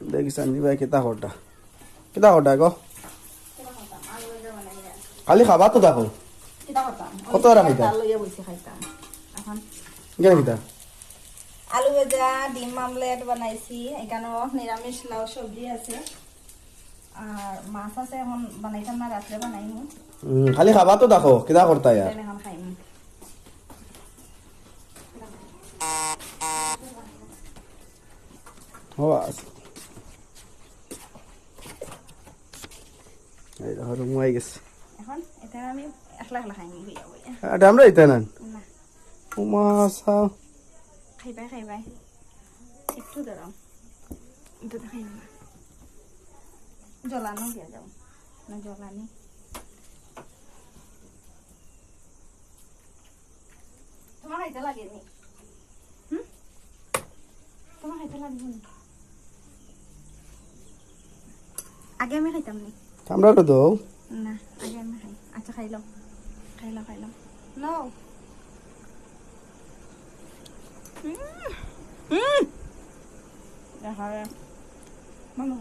দেখি সঞ্জীব ভাই কেতা হটা গো খালি খাবা তো দেখো কত আর খাইতা কেন কিতা আলু ভাজা ডিম আমলেট বানাইছি এখানেও নিরামিষ লাউ সবজি আছে আর মাছ আছে এখন বানাইতাম না রাত্রে বানাইমু খালি খাবা তো দেখো কেতা করতা ইয়ার এখন খাইমু এই দেখো রুমাই গেছে এখন এটা আমি একলা একলা খাইমু বিয়া বইয়া এটা আমরা এটা না না মাসা খাইবাই একটু দাঁড়াও এটা খাই না জলানো দিয়ে যাও না জলানি তোমার খাইতে লাগেনি তোমার খাইতে লাগবে আগে আমি খাইতাম নি আমরা তো দাও না আগে আমি খাই আচ্ছা খাইলাম নাও দেখা মামা